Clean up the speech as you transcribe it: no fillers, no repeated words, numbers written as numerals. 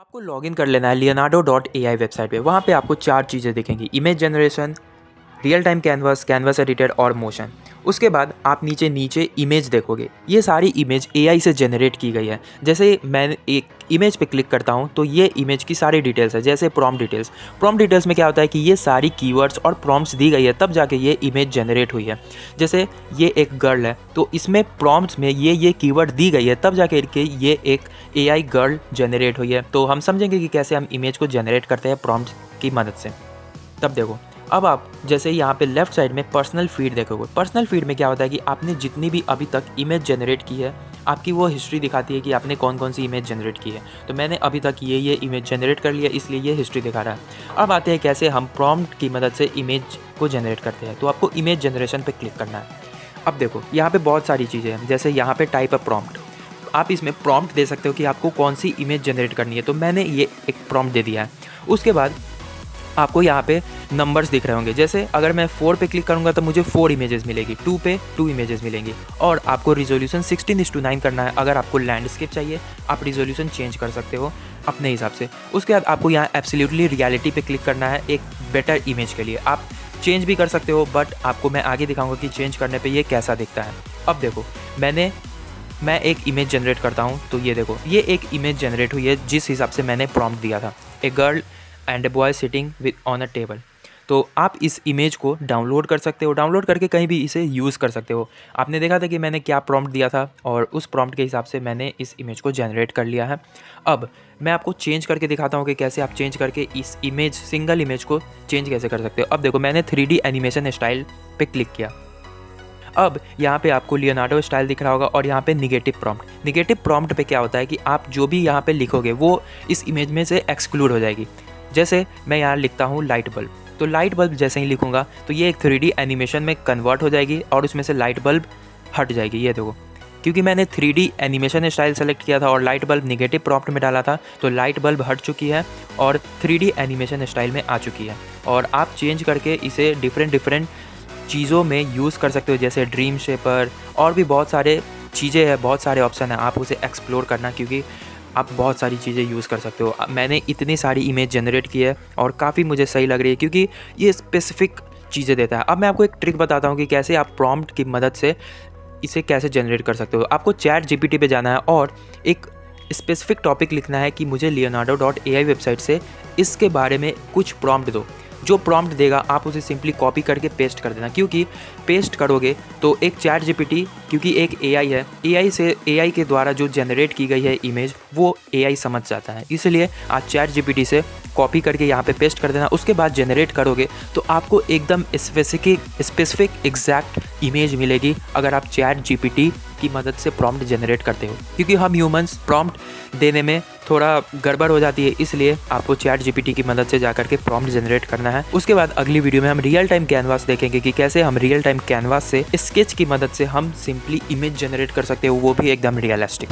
आपको लॉगिन कर लेना है leonardo.ai वेबसाइट पे। वहाँ पे आपको 4 चीज़ें दिखेंगी, image generation, real time canvas, canvas editor और मोशन। उसके बाद आप नीचे नीचे इमेज देखोगे, ये सारी इमेज एआई से जनरेट की गई है। जैसे मैं एक इमेज पे क्लिक करता हूँ तो ये इमेज की सारी डिटेल्स है, जैसे प्रॉम्प्ट डिटेल्स में क्या होता है कि ये सारी कीवर्ड्स और प्रॉम्प्ट्स दी गई है, तब जाके ये इमेज जनरेट हुई है। जैसे ये एक गर्ल है तो इसमें प्रॉम्प्ट्स में ये कीवर्ड दी गई है, तब जाके ये एक एआई गर्ल जनरेट हुई है। तो हम समझेंगे कि कैसे हम इमेज को जनरेट करते हैं प्रॉम्प्ट की मदद से। तब देखो, अब आप जैसे यहाँ पे लेफ्ट साइड में पर्सनल फीड देखोगे। पर्सनल फीड में क्या होता है कि आपने जितनी भी अभी तक इमेज जनरेट की है, आपकी वो हिस्ट्री दिखाती है कि आपने कौन कौन सी इमेज जनरेट की है। तो मैंने अभी तक ये इमेज जनरेट कर लिया, इसलिए ये हिस्ट्री दिखा रहा है। अब आते हैं कैसे हम प्रॉम्प्ट की मदद से इमेज को जनरेट करते हैं। तो आपको इमेज जनरेशन पर क्लिक करना है। अब देखो, यहाँ पे बहुत सारी चीज़ें हैं, जैसे यहाँ पे टाइप अ प्रॉम्प्ट। आप इसमें प्रॉम्प्ट दे सकते हो कि आपको कौन सी इमेज जनरेट करनी है। तो मैंने ये एक प्रॉम्प्ट दे दिया है। उसके बाद आपको यहाँ पे नंबर्स दिख रहे होंगे, जैसे अगर मैं 4 पे क्लिक करूँगा तो मुझे 4 इमेजेस मिलेगी, 2 पे 2 इमेजेस मिलेंगी। और आपको रिजोल्यूशन 16:9 करना है। अगर आपको लैंडस्केप चाहिए आप रिजोल्यूशन चेंज कर सकते हो अपने हिसाब से। उसके बाद आपको यहाँ एब्सोल्युटली रियलिटी पे क्लिक करना है एक बेटर इमेज के लिए। आप चेंज भी कर सकते हो, बट आपको मैं आगे दिखाऊंगा कि चेंज करने पे ये कैसा दिखता है। अब देखो, मैं एक इमेज जनरेट करता हूँ। तो ये देखो, ये एक इमेज जनरेट हुई है जिस हिसाब से मैंने प्रॉम्प्ट दिया था, a girl and a boy sitting with on a table. तो आप इस इमेज को डाउनलोड कर सकते हो, डाउनलोड करके कहीं भी इसे यूज़ कर सकते हो। आपने देखा था कि मैंने क्या प्रॉम्प्ट दिया था और उस प्रॉम्प्ट के हिसाब से मैंने इस इमेज को जनरेट कर लिया है। अब मैं आपको चेंज करके दिखाता हूँ कि कैसे आप चेंज करके इस इमेज, सिंगल इमेज को चेंज कैसे कर सकते हो। अब देखो, मैंने 3D एनिमेशन स्टाइल पे क्लिक किया। अब यहाँ पे आपको लियोनार्डो स्टाइल दिख रहा होगा और यहाँ पे निगेटिव प्रॉम्प्ट पे क्या होता है कि आप जो भी यहाँ पे लिखोगे वो इस इमेज में से एक्सक्लूड हो जाएगी। जैसे मैं यहाँ लिखता हूँ लाइट बल्ब, तो लाइट बल्ब जैसे ही लिखूँगा तो ये एक 3D एनिमेशन में कन्वर्ट हो जाएगी और उसमें से लाइट बल्ब हट जाएगी। ये देखो, क्योंकि मैंने 3D एनिमेशन स्टाइल सेलेक्ट किया था और लाइट बल्ब निगेटिव प्रॉम्प्ट में डाला था, तो लाइट बल्ब हट चुकी है और 3D एनिमेशन स्टाइल में आ चुकी है। और आप चेंज करके इसे डिफरेंट चीज़ों में यूज़ कर सकते हो, जैसे ड्रीम शेपर और भी बहुत सारे चीज़ें हैं, बहुत सारे ऑप्शन हैं। आप उसे एक्सप्लोर करना, क्योंकि आप बहुत सारी चीज़ें यूज़ कर सकते हो। मैंने इतनी सारी इमेज जनरेट की है और काफ़ी मुझे सही लग रही है, क्योंकि ये स्पेसिफिक चीज़ें देता है। अब मैं आपको एक ट्रिक बताता हूँ कि कैसे आप प्रॉम्प्ट की मदद से इसे कैसे जनरेट कर सकते हो। आपको ChatGPT पे जाना है और एक स्पेसिफिक टॉपिक लिखना है कि मुझे leonardo.ai वेबसाइट से इसके बारे में कुछ प्रॉम्प्ट दो। जो प्रॉम्प्ट देगा आप उसे सिंपली कॉपी करके पेस्ट कर देना, क्योंकि पेस्ट करोगे तो एक ChatGPT, क्योंकि एक AI है, AI के द्वारा जो जनरेट की गई है इमेज वो AI समझ जाता है। इसलिए आप ChatGPT से कॉपी करके यहाँ पे पेस्ट कर देना। उसके बाद जनरेट करोगे तो आपको एकदम स्पेसिफिक एग्जैक्ट इमेज मिलेगी, अगर आप ChatGPT की मदद से प्रॉम्प्ट जनरेट करते हो। क्योंकि हम ह्यूमंस प्रॉम्प्ट देने में थोड़ा गड़बड़ हो जाती है, इसलिए आपको ChatGPT की मदद से जाकर के प्रॉम्प्ट जनरेट करना है। उसके बाद अगली वीडियो में हम रियल टाइम कैनवास देखेंगे कि कैसे हम रियल टाइम कैनवास से स्केच की मदद से हम सिंपली इमेज जनरेट कर सकते हो, वो भी एकदम रियलिस्टिक।